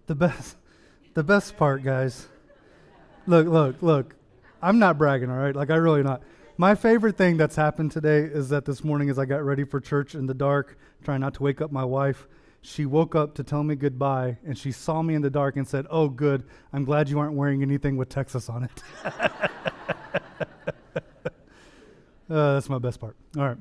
The best, the best part, guys. Look. I'm not bragging, all right? Like, I really not. My favorite thing that's happened today is that this morning as I got ready for church in the dark, trying not to wake up my wife, she woke up to tell me goodbye, and she saw me in the dark and said, "Oh, good. I'm glad you aren't wearing anything with Texas on it." That's my best part. All right.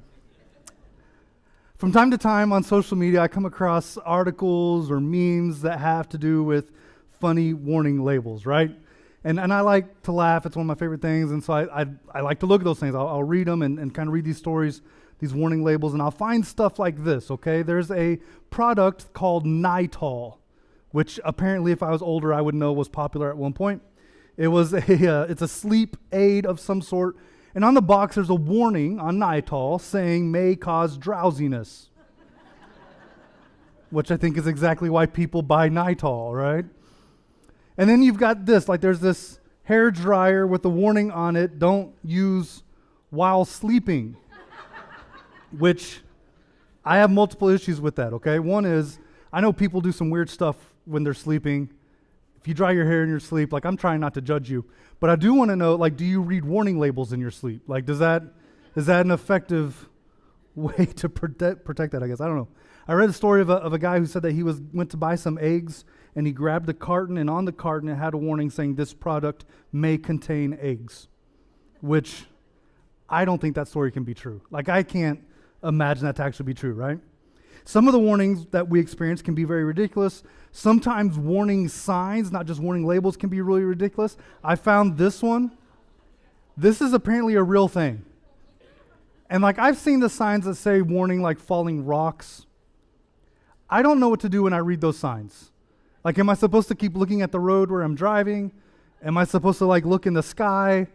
From time to time on social media, I come across articles or memes that have to do with funny warning labels, right? And I like to laugh. It's one of my favorite things. And so I like to look at those things. I'll read them and kind of read these stories, these warning labels, and I'll find stuff like this, okay? There's a product called Nitol, which apparently if I was older, I would know was popular at one point. It's a sleep aid of some sort. And on the box, there's a warning on Nitol saying may cause drowsiness, which I think is exactly why people buy Nitol, right? And then you've got this, like there's this hair dryer with a warning on it, don't use while sleeping, which I have multiple issues with that, okay? One is, I know people do some weird stuff when they're sleeping. If you dry your hair in your sleep, like I'm trying not to judge you, but I do want to know, like, do you read warning labels in your sleep? Like, is that an effective way to protect that, I guess? I don't know. I read a story of a guy who said that he went to buy some eggs, and he grabbed a carton, and on the carton it had a warning saying this product may contain eggs, which I don't think that story can be true. Like, I can't imagine that to actually be true, right? Some of the warnings that we experience can be very ridiculous. Sometimes warning signs, not just warning labels, can be really ridiculous. I found this one. This is apparently a real thing. And like I've seen the signs that say warning like falling rocks. I don't know what to do when I read those signs. Like, am I supposed to keep looking at the road where I'm driving? Am I supposed to like look in the sky?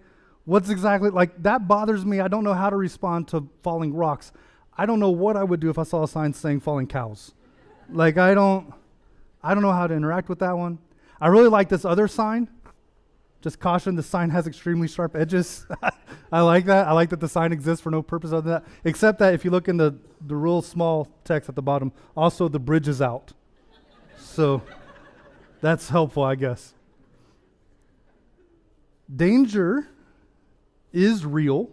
What's exactly, like that bothers me. I don't know how to respond to falling rocks. I don't know what I would do if I saw a sign saying falling cows. Like I don't know how to interact with that one. I really like this other sign. Just caution, the sign has extremely sharp edges. I like that. I like that the sign exists for no purpose other than that. Except that if you look in the real small text at the bottom, also the bridge is out. So that's helpful, I guess. Danger is real.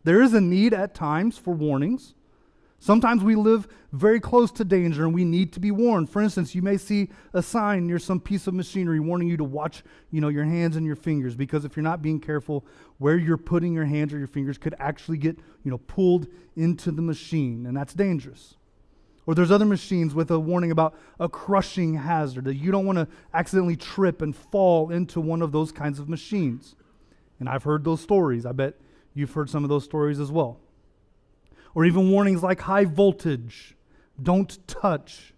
There is a need at times for warnings. Sometimes we live very close to danger and we need to be warned. For instance, you may see a sign near some piece of machinery warning you to watch, your hands and your fingers, because if you're not being careful, where you're putting your hands or your fingers could actually get, pulled into the machine, and that's dangerous. Or there's other machines with a warning about a crushing hazard, that you don't want to accidentally trip and fall into one of those kinds of machines. And I've heard those stories. I bet you've heard some of those stories as well. Or even warnings like high voltage, don't touch,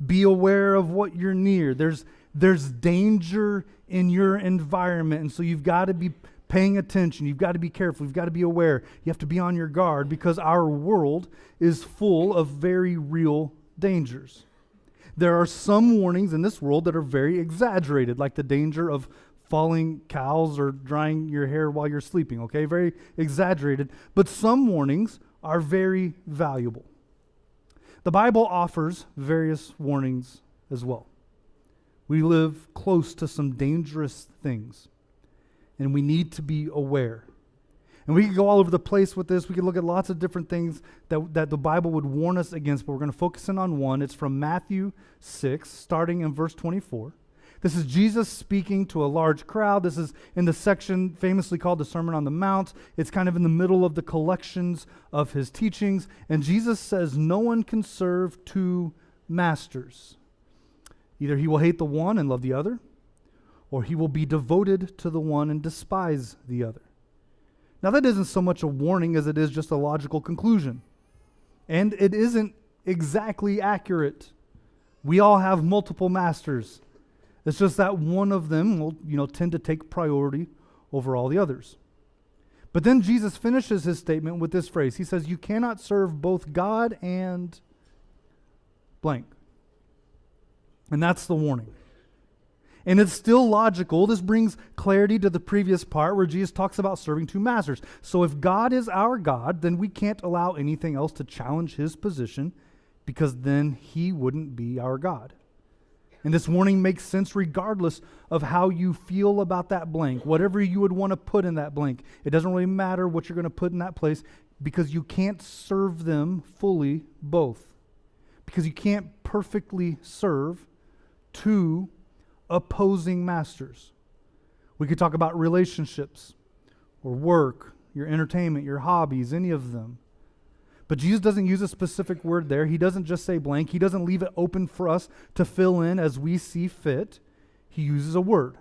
be aware of what you're near. There's danger in your environment, and so you've got to be paying attention. You've got to be careful. You've got to be aware. You have to be on your guard because our world is full of very real dangers. There are some warnings in this world that are very exaggerated, like the danger of falling cows or drying your hair while you're sleeping, okay? Very exaggerated. But some warnings are very valuable. The Bible offers various warnings as well. We live close to some dangerous things, and we need to be aware. And we could go all over the place with this. We could look at lots of different things that the Bible would warn us against, but we're going to focus in on one. It's from Matthew 6, starting in verse 24. This is Jesus speaking to a large crowd. This is in the section famously called the Sermon on the Mount. It's kind of in the middle of the collections of his teachings. And Jesus says, no one can serve two masters. Either he will hate the one and love the other, or he will be devoted to the one and despise the other. Now that isn't so much a warning as it is just a logical conclusion. And it isn't exactly accurate. We all have multiple masters. It's just that one of them will, tend to take priority over all the others. But then Jesus finishes his statement with this phrase. He says, you cannot serve both God and blank. And that's the warning. And it's still logical. This brings clarity to the previous part where Jesus talks about serving two masters. So if God is our God, then we can't allow anything else to challenge his position, because then he wouldn't be our God. And this warning makes sense regardless of how you feel about that blank, whatever you would want to put in that blank. It doesn't really matter what you're going to put in that place because you can't serve them fully both. Because you can't perfectly serve two opposing masters. We could talk about relationships or work, your entertainment, your hobbies, any of them. But Jesus doesn't use a specific word there. He doesn't just say blank. He doesn't leave it open for us to fill in as we see fit. He uses a word.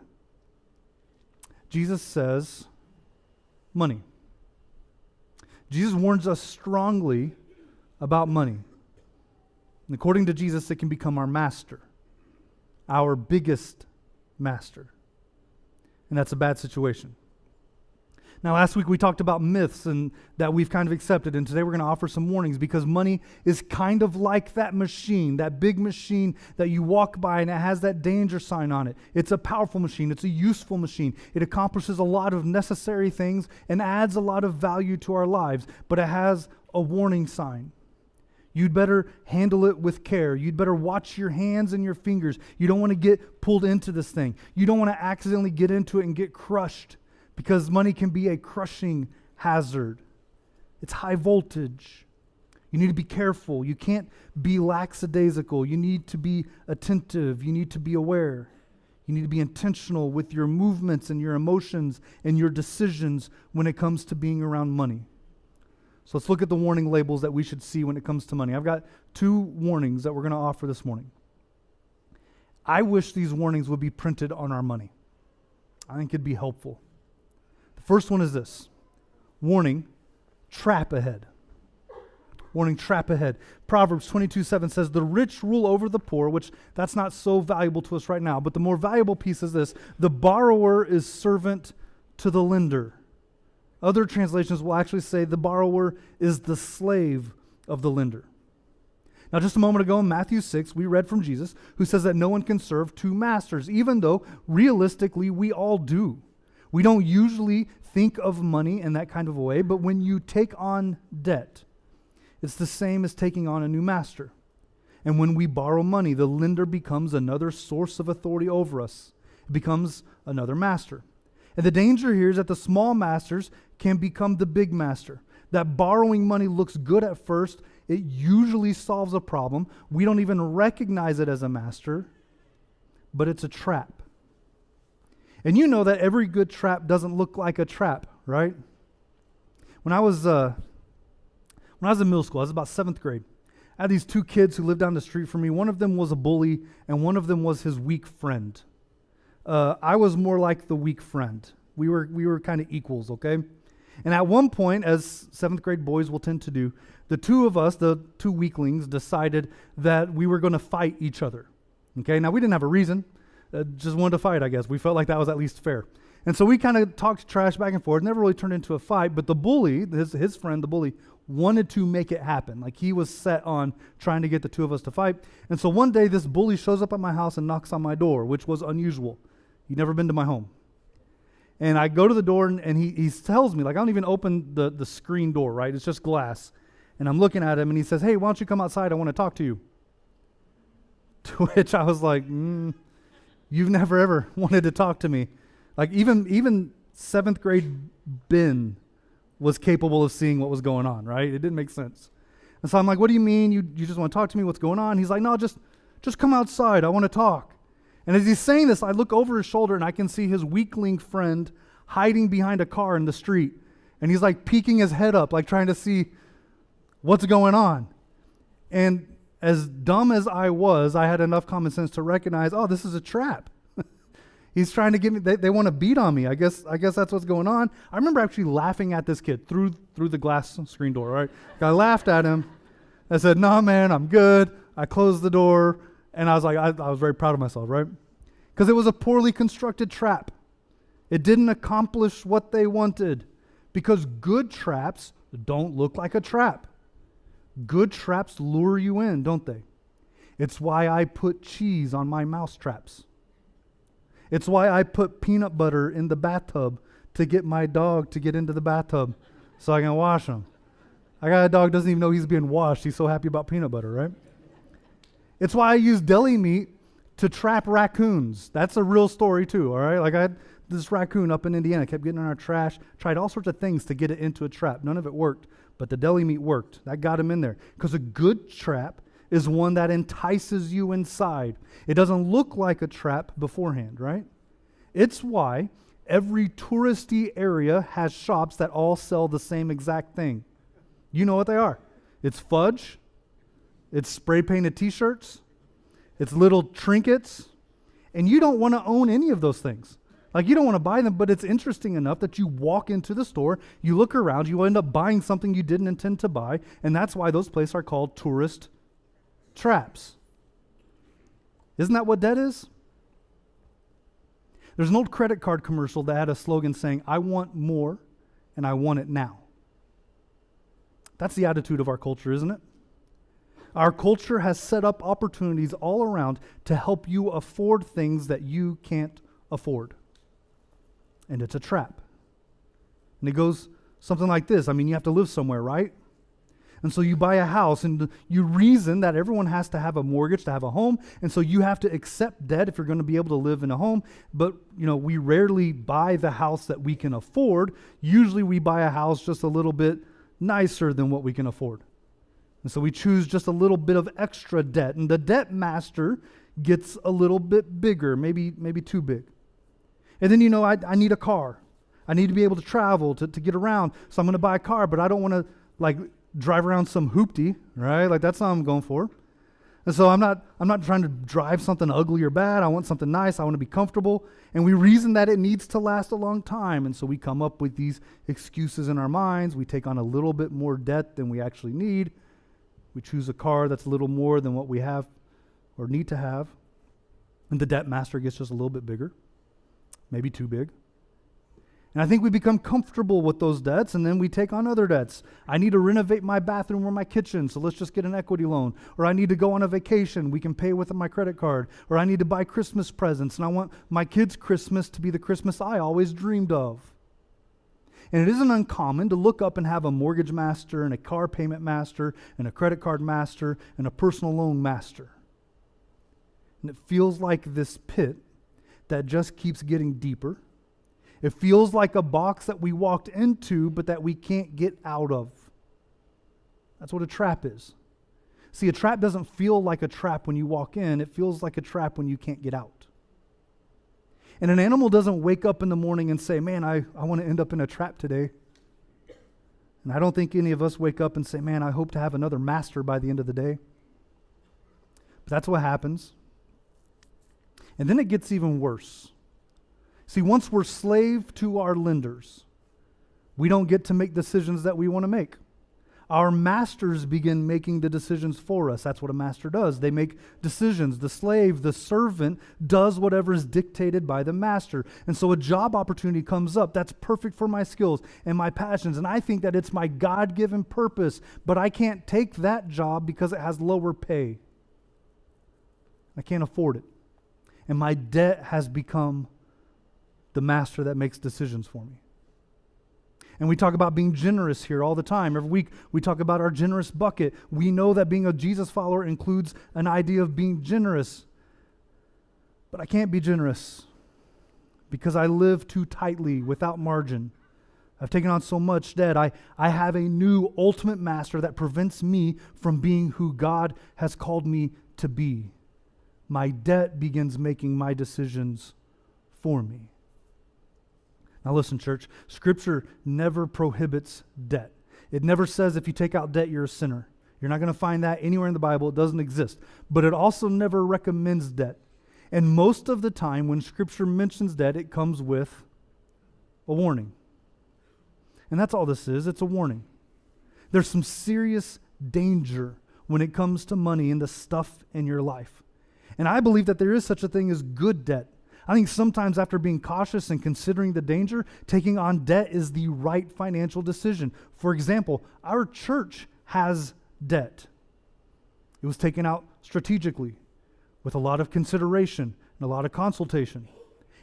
Jesus says money. Jesus warns us strongly about money. And according to Jesus, it can become our master, our biggest master. And that's a bad situation. Now, last week we talked about myths and that we've kind of accepted, and today we're going to offer some warnings because money is kind of like that machine, that big machine that you walk by and it has that danger sign on it. It's a powerful machine. It's a useful machine. It accomplishes a lot of necessary things and adds a lot of value to our lives, but it has a warning sign. You'd better handle it with care. You'd better watch your hands and your fingers. You don't want to get pulled into this thing. You don't want to accidentally get into it and get crushed. Because money can be a crushing hazard. It's high voltage. You need to be careful. You can't be lackadaisical. You need to be attentive. You need to be aware. You need to be intentional with your movements and your emotions and your decisions when it comes to being around money. So let's look at the warning labels that we should see when it comes to money. I've got 2 warnings that we're going to offer this morning. I wish these warnings would be printed on our money. I think it'd be helpful. First one is this. Warning, trap ahead. Warning, trap ahead. Proverbs 22:7 says, the rich rule over the poor, which that's not so valuable to us right now, but the more valuable piece is this. The borrower is servant to the lender. Other translations will actually say the borrower is the slave of the lender. Now, just a moment ago in Matthew 6, we read from Jesus, who says that no one can serve 2 masters, even though realistically we all do. We don't usually think of money in that kind of a way, but when you take on debt, it's the same as taking on a new master. And when we borrow money, the lender becomes another source of authority over us. It becomes another master. And the danger here is that the small masters can become the big master. That borrowing money looks good at first. It usually solves a problem. We don't even recognize it as a master, but it's a trap. And you know that every good trap doesn't look like a trap, right? When I was in middle school, I was about 7th grade. I had these 2 kids who lived down the street from me. One of them was a bully, and one of them was his weak friend. I was more like the weak friend. We were kind of equals, okay? And at one point, as 7th grade boys will tend to do, the 2 of us, the 2 weaklings, decided that we were going to fight each other. Okay, now we didn't have a reason. Just wanted to fight, I guess. We felt like that was at least fair. And so we kind of talked trash back and forth. Never really turned into a fight, but the bully, his friend, the bully, wanted to make it happen. Like he was set on trying to get the 2 of us to fight. And so one day this bully shows up at my house and knocks on my door, which was unusual. He'd never been to my home. And I go to the door and he tells me, like I don't even open the screen door, right? It's just glass. And I'm looking at him and he says, hey, why don't you come outside? I want to talk to you. To which I was like, you've never ever wanted to talk to me. Like even 7th grade Ben was capable of seeing what was going on, right? It didn't make sense. And so I'm like, what do you mean? You just want to talk to me? What's going on? He's like, no, just come outside. I want to talk. And as he's saying this, I look over his shoulder and I can see his weakling friend hiding behind a car in the street. And he's like peeking his head up, like trying to see what's going on. And as dumb as I was, I had enough common sense to recognize, oh, this is a trap. He's trying to get me, they want to beat on me. I guess that's what's going on. I remember actually laughing at this kid through the glass screen door, right? I laughed at him. I said, nah, man, I'm good. I closed the door. And I was like, I was very proud of myself, right? Because it was a poorly constructed trap. It didn't accomplish what they wanted. Because good traps don't look like a trap. Good traps lure you in, don't they? It's why I put cheese on my mouse traps. It's why I put peanut butter in the bathtub to get my dog to get into the bathtub so I can wash him. I got a dog who doesn't even know he's being washed. He's so happy about peanut butter, right? It's why I use deli meat to trap raccoons. That's a real story too, all right? Like I had this raccoon up in Indiana, kept getting in our trash, tried all sorts of things to get it into a trap. None of it worked, but the deli meat worked. That got him in there. Because a good trap is one that entices you inside. It doesn't look like a trap beforehand, right? It's why every touristy area has shops that all sell the same exact thing. You know what they are. It's fudge, it's spray painted t-shirts, it's little trinkets, and you don't want to own any of those things. Like you don't want to buy them, but it's interesting enough that you walk into the store, you look around, you end up buying something you didn't intend to buy, and that's why those places are called tourist traps. Isn't that what debt is? There's an old credit card commercial that had a slogan saying, I want more and I want it now. That's the attitude of our culture, isn't it? Our culture has set up opportunities all around to help you afford things that you can't afford. And it's a trap. And it goes something like this. I mean, you have to live somewhere, right? And so you buy a house and you reason that everyone has to have a mortgage to have a home. And so you have to accept debt if you're going to be able to live in a home. But, we rarely buy the house that we can afford. Usually we buy a house just a little bit nicer than what we can afford. And so we choose just a little bit of extra debt. And the debt master gets a little bit bigger, maybe too big. And then, I need a car. I need to be able to travel, to get around. So I'm going to buy a car, but I don't want to drive around some hoopty, right? That's not what I'm going for. And so I'm not trying to drive something ugly or bad. I want something nice. I want to be comfortable. And we reason that it needs to last a long time. And so we come up with these excuses in our minds. We take on a little bit more debt than we actually need. We choose a car that's a little more than what we have or need to have. And the debt master gets just a little bit bigger, maybe too big. And I think we become comfortable with those debts, and then we take on other debts. I need to renovate my bathroom or my kitchen, so let's just get an equity loan. Or I need to go on a vacation. We can pay with my credit card. Or I need to buy Christmas presents, and I want my kids' Christmas to be the Christmas I always dreamed of. And it isn't uncommon to look up and have a mortgage master and a car payment master and a credit card master and a personal loan master. And it feels like this pit that just keeps getting deeper. It feels like a box that we walked into, but that we can't get out of. That's what a trap is. See, a trap doesn't feel like a trap when you walk in. It feels like a trap when you can't get out. And an animal doesn't wake up in the morning and say, man, I want to end up in a trap today. And I don't think any of us wake up and say, man, I hope to have another master by the end of the day. But that's what happens. And then it gets even worse. See, once we're slave to our lenders, we don't get to make decisions that we want to make. Our masters begin making the decisions for us. That's what a master does. They make decisions. The slave, the servant, does whatever is dictated by the master. And so a job opportunity comes up that's perfect for my skills and my passions. And I think that it's my God-given purpose, but I can't take that job because it has lower pay. I can't afford it. And my debt has become the master that makes decisions for me. And we talk about being generous here all the time. Every week we talk about our generous bucket. We know that being a Jesus follower includes an idea of being generous. But I can't be generous because I live too tightly without margin. I've taken on so much debt. I have a new ultimate master that prevents me from being who God has called me to be. My debt begins making my decisions for me. Now listen, church, Scripture never prohibits debt. It never says if you take out debt, you're a sinner. You're not going to find that anywhere in the Bible. It doesn't exist. But it also never recommends debt. And most of the time when Scripture mentions debt, it comes with a warning. And that's all this is. It's a warning. There's some serious danger when it comes to money and the stuff in your life. And I believe that there is such a thing as good debt. I think sometimes after being cautious and considering the danger, taking on debt is the right financial decision. For example, our church has debt. It was taken out strategically with a lot of consideration and a lot of consultation.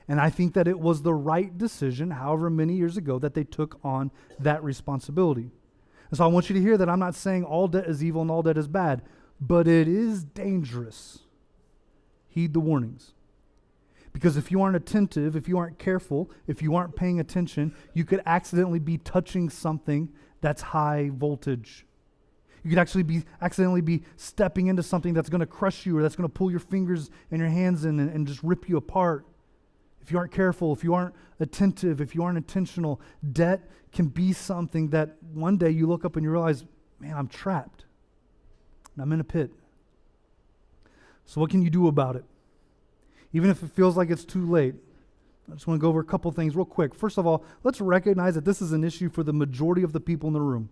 And I think that it was the right decision, however many years ago, that they took on that responsibility. And so I want you to hear that I'm not saying all debt is evil and all debt is bad, but it is dangerous. Heed the warnings. Because if you aren't attentive, if you aren't careful, if you aren't paying attention, you could accidentally be touching something that's high voltage. You could actually accidentally be stepping into something that's going to crush you or that's going to pull your fingers and your hands in and just rip you apart. If you aren't careful, if you aren't attentive, if you aren't intentional, debt can be something that one day you look up and you realize, man, I'm trapped. And I'm in a pit. So what can you do about it? Even if it feels like it's too late, I just want to go over a couple things real quick. First of all, let's recognize that this is an issue for the majority of the people in the room.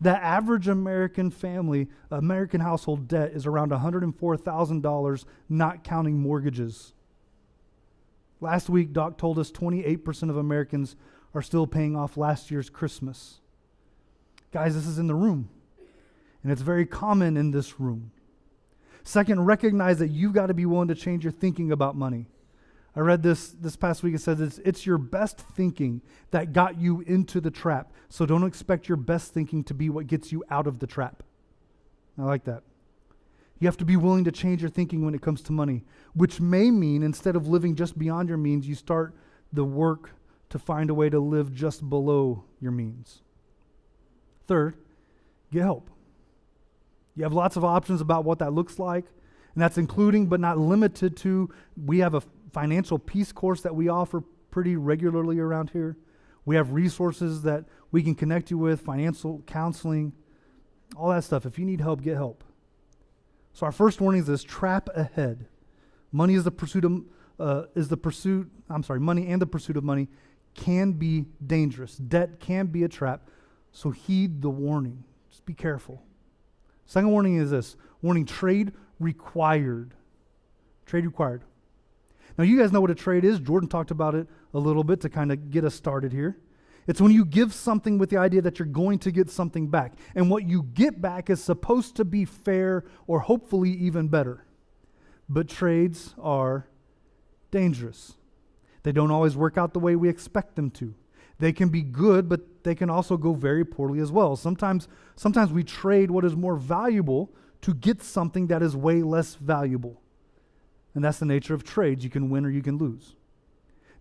The average American family, American household debt is around $104,000, not counting mortgages. Last week, Doc told us 28% of Americans are still paying off last year's Christmas. Guys, this is in the room, and it's very common in this room. Second, recognize that you've got to be willing to change your thinking about money. I read this past week. It says it's your best thinking that got you into the trap. So don't expect your best thinking to be what gets you out of the trap. I like that. You have to be willing to change your thinking when it comes to money, which may mean instead of living just beyond your means, you start the work to find a way to live just below your means. Third, get help. You have lots of options about what that looks like, and that's including but not limited to, we have a financial peace course that we offer pretty regularly around here. We have resources that we can connect you with, financial counseling, all that stuff. If you need help, get help. So our first warning is this: trap ahead. Money and the pursuit of money can be dangerous. Debt can be a trap. So heed the warning. Just be careful. Second warning is this. Warning: trade required. Trade required. Now, you guys know what a trade is. Jordan talked about it a little bit to kind of get us started here. It's when you give something with the idea that you're going to get something back. And what you get back is supposed to be fair or hopefully even better. But trades are dangerous. They don't always work out the way we expect them to. They can be good, but they can also go very poorly as well. Sometimes we trade what is more valuable to get something that is way less valuable. And that's the nature of trades. You can win or you can lose.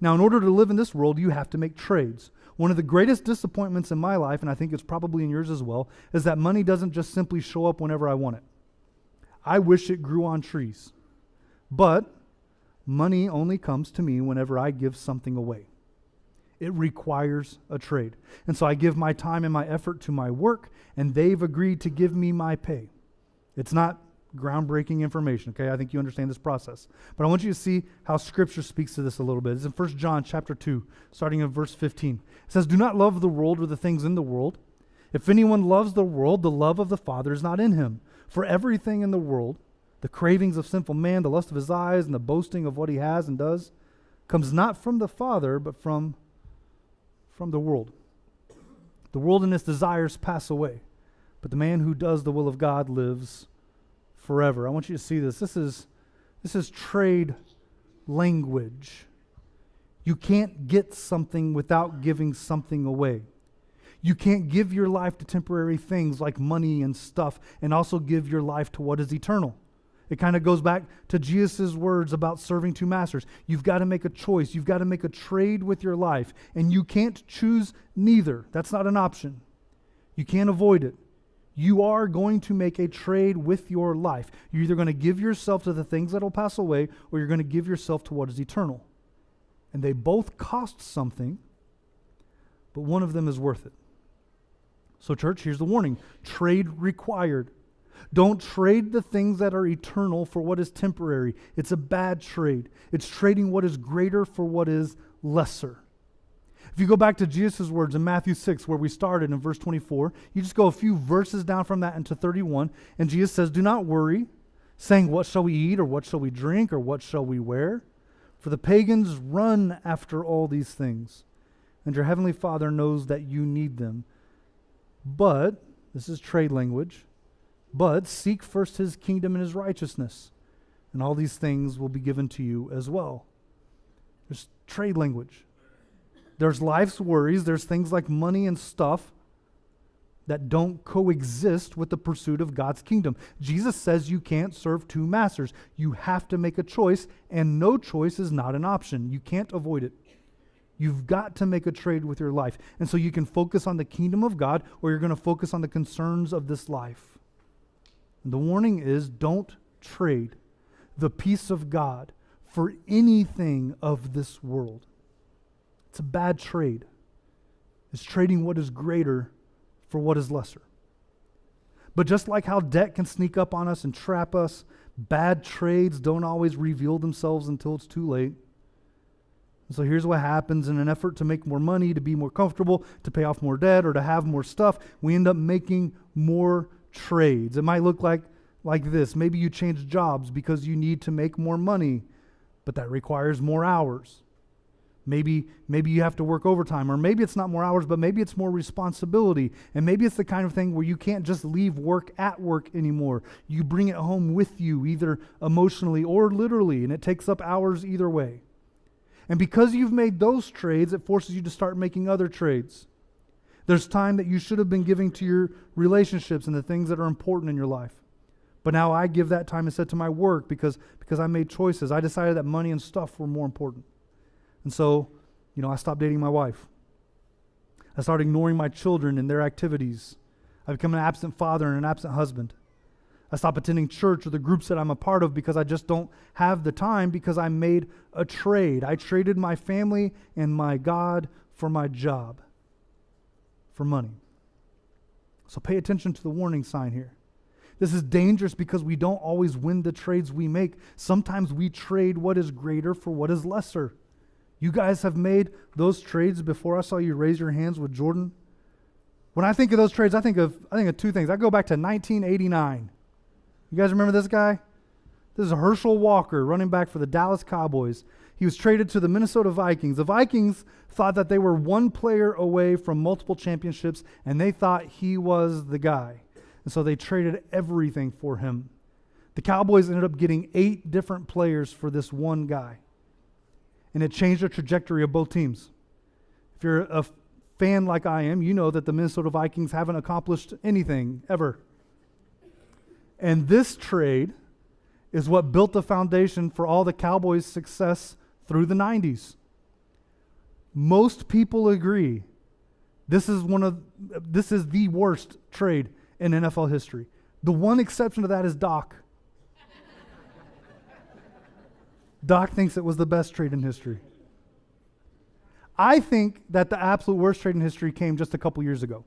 Now, in order to live in this world, you have to make trades. One of the greatest disappointments in my life, and I think it's probably in yours as well, is that money doesn't just simply show up whenever I want it. I wish it grew on trees. But money only comes to me whenever I give something away. It requires a trade. And so I give my time and my effort to my work, and they've agreed to give me my pay. It's not groundbreaking information, okay? I think you understand this process. But I want you to see how Scripture speaks to this a little bit. It's in 1 John chapter 2, starting in verse 15. It says, "Do not love the world or the things in the world. If anyone loves the world, the love of the Father is not in him. For everything in the world, the cravings of sinful man, the lust of his eyes, and the boasting of what he has and does, comes not from the Father, but from the world. The world and its desires pass away, but the man who does the will of God lives forever." I want you to see this. This is trade language. You can't get something without giving something away. You can't give your life to temporary things like money and stuff and also give your life to what is eternal. It kind of goes back to Jesus' words about serving two masters. You've got to make a choice. You've got to make a trade with your life, and you can't choose neither. That's not an option. You can't avoid it. You are going to make a trade with your life. You're either going to give yourself to the things that will pass away, or you're going to give yourself to what is eternal. And they both cost something, but one of them is worth it. So church, here's the warning. Trade required. Don't trade the things that are eternal for what is temporary. It's a bad trade. It's trading what is greater for what is lesser. If you go back to Jesus' words in Matthew 6, where we started in verse 24, you just go a few verses down from that into 31, and Jesus says, "Do not worry, saying, what shall we eat, or what shall we drink, or what shall we wear? For the pagans run after all these things, and your heavenly Father knows that you need them. But," this is trade language, "but seek first his kingdom and his righteousness, and all these things will be given to you as well." There's trade language. There's life's worries. There's things like money and stuff. that don't coexist with the pursuit of God's kingdom. Jesus says you can't serve two masters. You have to make a choice, and no choice is not an option. You can't avoid it. You've got to make a trade with your life. And so you can focus on the kingdom of God, or you're going to focus on the concerns of this life. And the warning is, don't trade the peace of God for anything of this world. It's a bad trade. It's trading what is greater for what is lesser. But just like how debt can sneak up on us and trap us, bad trades don't always reveal themselves until it's too late. And so here's what happens. In an effort to make more money, to be more comfortable, to pay off more debt, or to have more stuff, we end up making more trades. It might look like this. Maybe you change jobs because you need to make more money, but that requires more hours. Maybe you have to work overtime, or maybe it's not more hours, but maybe it's more responsibility. And maybe it's the kind of thing where you can't just leave work at work anymore. You bring it home with you, either emotionally or literally, and it takes up hours either way. And because you've made those trades, it forces you to start making other trades. There's time that you should have been giving to your relationships and the things that are important in your life. But now I give that time instead to my work because I made choices. I decided that money and stuff were more important. And so, I stopped dating my wife. I started ignoring my children and their activities. I become an absent father and an absent husband. I stopped attending church or the groups that I'm a part of because I just don't have the time, because I made a trade. I traded my family and my God for my job, for money. So pay attention to the warning sign here. This is dangerous because we don't always win the trades we make. Sometimes we trade what is greater for what is lesser. You guys have made those trades before. I saw you raise your hands with Jordan. When I think of those trades, I think of two things. I go back to 1989. You guys remember this guy? This is Herschel Walker, running back for the Dallas Cowboys. He was traded to the Minnesota Vikings. The Vikings thought that they were one player away from multiple championships, and they thought he was the guy. And so they traded everything for him. The Cowboys ended up getting 8 different players for this one guy. And it changed the trajectory of both teams. If you're a fan like I am, you know that the Minnesota Vikings haven't accomplished anything ever. And this trade is what built the foundation for all the Cowboys' success through the 90s. Most people agree this is the worst trade in NFL history. The one exception to that is Doc. Doc thinks it was the best trade in history. I think that the absolute worst trade in history came just a couple years ago.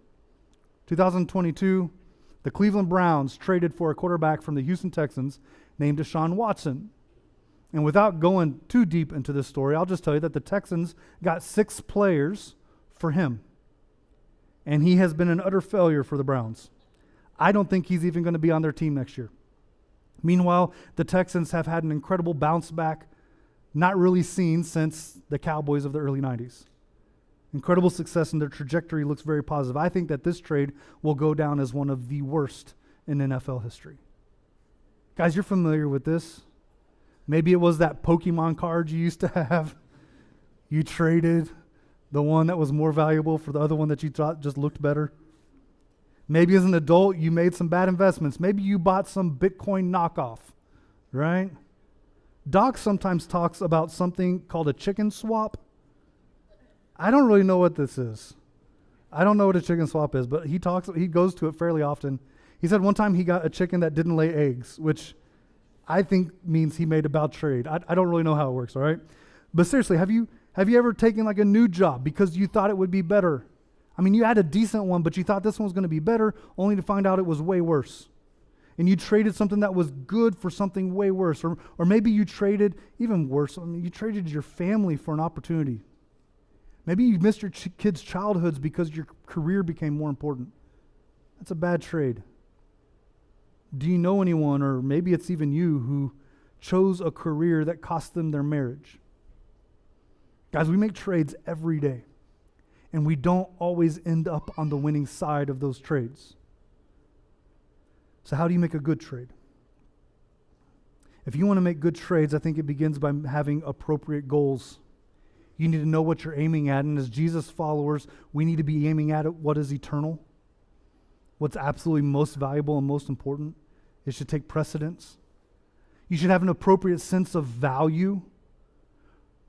2022, the Cleveland Browns traded for a quarterback from the Houston Texans named Deshaun Watson. And without going too deep into this story, I'll just tell you that the Texans got 6 players for him. And he has been an utter failure for the Browns. I don't think he's even going to be on their team next year. Meanwhile, the Texans have had an incredible bounce back, not really seen since the Cowboys of the early 90s. Incredible success, and their trajectory looks very positive. I think that this trade will go down as one of the worst in NFL history. Guys, you're familiar with this. Maybe it was that Pokemon card you used to have. You traded the one that was more valuable for the other one that you thought just looked better. Maybe as an adult, you made some bad investments. Maybe you bought some Bitcoin knockoff, right? Doc sometimes talks about something called a chicken swap. I don't really know what this is. I don't know what a chicken swap is, but he goes to it fairly often. He said one time he got a chicken that didn't lay eggs, which I think means he made a bad trade. I don't really know how it works, all right? But seriously, have you ever taken like a new job because you thought it would be better? I mean, you had a decent one, but you thought this one was going to be better, only to find out it was way worse. And you traded something that was good for something way worse. Or maybe you traded, even worse, you traded your family for an opportunity. Maybe you missed your kids' childhoods because your career became more important. That's a bad trade. Do you know anyone, or maybe it's even you, who chose a career that cost them their marriage? Guys, we make trades every day. And we don't always end up on the winning side of those trades. So how do you make a good trade? If you want to make good trades, I think it begins by having appropriate goals. You need to know what you're aiming at. And as Jesus followers, we need to be aiming at what is eternal. what's absolutely most valuable and most important. It should take precedence. You should have an appropriate sense of value,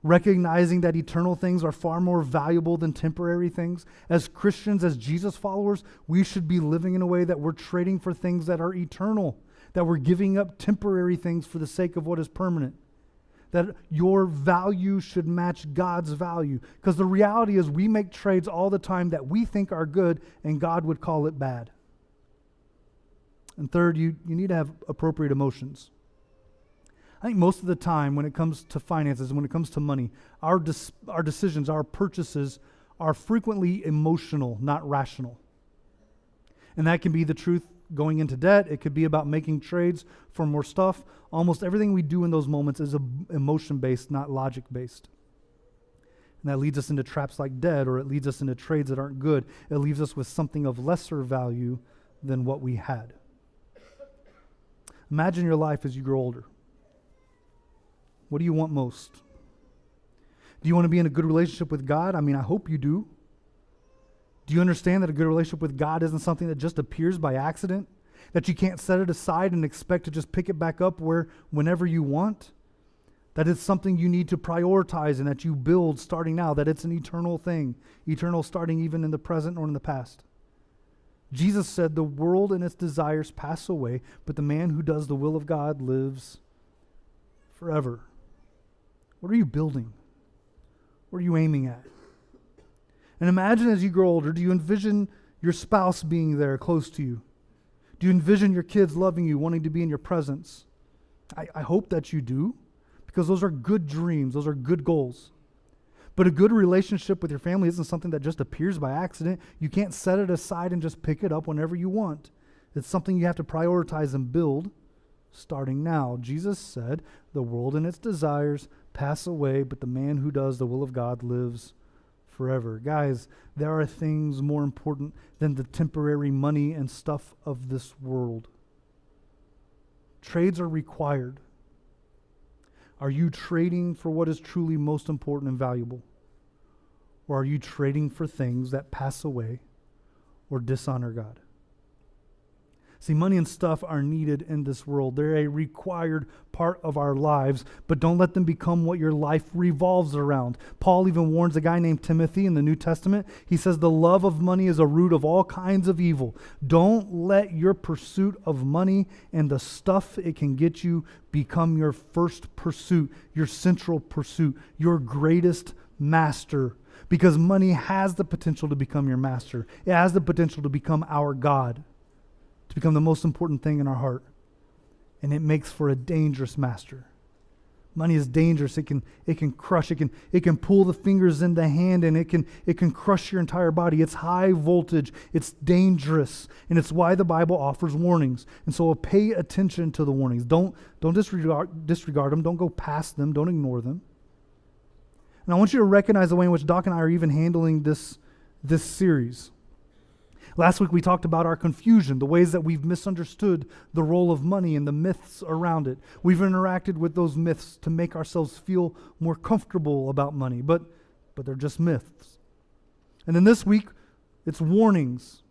recognizing that eternal things are far more valuable than temporary things. As Christians, as Jesus followers, we should be living in a way that we're trading for things that are eternal, that we're giving up temporary things for the sake of what is permanent. That your value should match God's value. Because the reality is we make trades all the time that we think are good and God would call it bad. And third, you need to have appropriate emotions. I think most of the time when it comes to finances, when it comes to money, our decisions, our purchases are frequently emotional, not rational. And that can be the truth going into debt. It could be about making trades for more stuff. Almost everything we do in those moments is emotion-based, not logic-based. And that leads us into traps like debt, or it leads us into trades that aren't good. It leaves us with something of lesser value than what we had. Imagine your life as you grow older. What do you want most? Do you want to be in a good relationship with God? I mean, I hope you do. Do you understand that a good relationship with God isn't something that just appears by accident? That you can't set it aside and expect to just pick it back up whenever you want? That it's something you need to prioritize and that you build starting now, that it's an eternal thing, eternal starting even in the present or in the past. Jesus said the world and its desires pass away, but the man who does the will of God lives forever. What are you building? What are you aiming at? And imagine as you grow older, do you envision your spouse being there close to you? Do you envision your kids loving you, wanting to be in your presence? I hope that you do, because those are good dreams. Those are good goals. But a good relationship with your family isn't something that just appears by accident. You can't set it aside and just pick it up whenever you want. It's something you have to prioritize and build starting now. Jesus said, the world and its desires pass away, but the man who does the will of God lives forever. Guys, there are things more important than the temporary money and stuff of this world. Trades are required. Are you trading for what is truly most important and valuable? Or are you trading for things that pass away or dishonor God? See, money and stuff are needed in this world. They're a required part of our lives, but don't let them become what your life revolves around. Paul even warns a guy named Timothy in the New Testament. He says the love of money is a root of all kinds of evil. Don't let your pursuit of money and the stuff it can get you become your first pursuit, your central pursuit, your greatest master. Because money has the potential to become your master. It has the potential to become our God, to become the most important thing in our heart. And it makes for a dangerous master. Money is dangerous. It can crush. It can pull the fingers in the hand, and it can crush your entire body. It's high voltage. It's dangerous. And it's why the Bible offers warnings. And so pay attention to the warnings. Don't disregard them. Don't go past them. Don't ignore them. And I want you to recognize the way in which Doc and I are even handling this series. Last week we talked about our confusion, the ways that we've misunderstood the role of money and the myths around it. We've interacted with those myths to make ourselves feel more comfortable about money, but they're just myths. And then this week, it's warnings,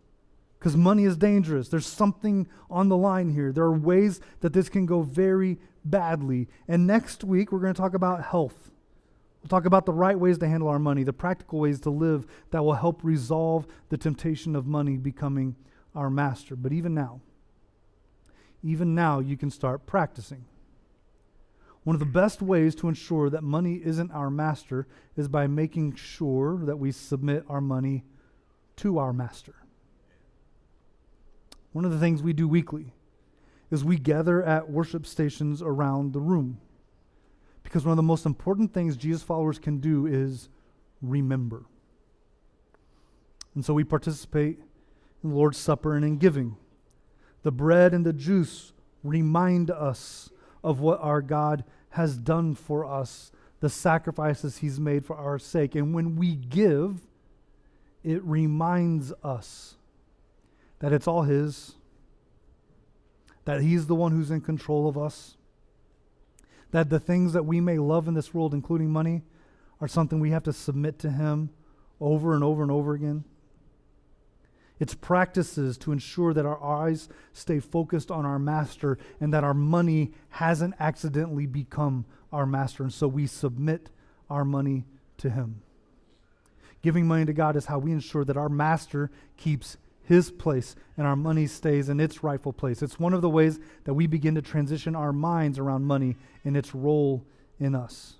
because money is dangerous. There's something on the line here. There are ways that this can go very badly. And next week, we're going to talk about health. We'll talk about the right ways to handle our money, the practical ways to live that will help resolve the temptation of money becoming our master. But even now, you can start practicing. One of the best ways to ensure that money isn't our master is by making sure that we submit our money to our master. One of the things we do weekly is we gather at worship stations around the room. Because one of the most important things Jesus followers can do is remember. And so we participate in the Lord's Supper and in giving. The bread and the juice remind us of what our God has done for us, the sacrifices He's made for our sake. And when we give, it reminds us that it's all His, that He's the one who's in control of us, that the things that we may love in this world, including money, are something we have to submit to Him over and over and over again. It's practices to ensure that our eyes stay focused on our master and that our money hasn't accidentally become our master. And so we submit our money to him. Giving money to God is how we ensure that our master keeps his place and our money stays in its rightful place. It's one of the ways that we begin to transition our minds around money and its role in us.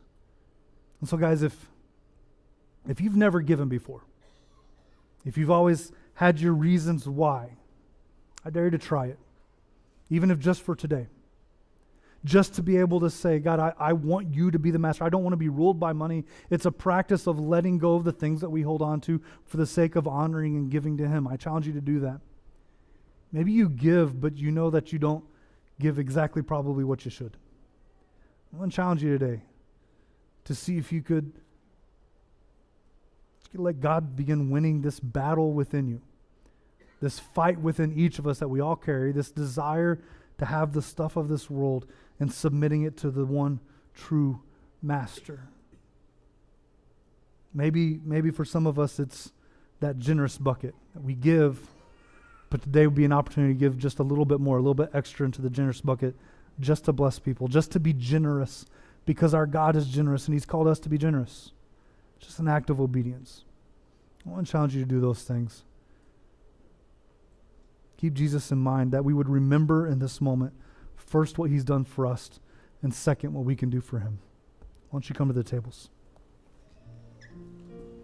And so guys, if you've never given before, if you've always had your reasons why, I dare you to try it, even if just for today. Just to be able to say, God, I want you to be the master. I don't want to be ruled by money. It's a practice of letting go of the things that we hold on to for the sake of honoring and giving to him. I challenge you to do that. Maybe you give, but you know that you don't give exactly probably what you should. I want to challenge you today to see if you could let God begin winning this battle within you, this fight within each of us that we all carry, this desire to have the stuff of this world and submitting it to the one true master. Maybe for some of us it's that generous bucket that we give, but today would be an opportunity to give just a little bit more, a little bit extra into the generous bucket, just to bless people, just to be generous, because our God is generous and he's called us to be generous. Just an act of obedience. I want to challenge you to do those things. Keep Jesus in mind, that we would remember in this moment, first, what he's done for us, and second, what we can do for him. Why don't you come to the tables?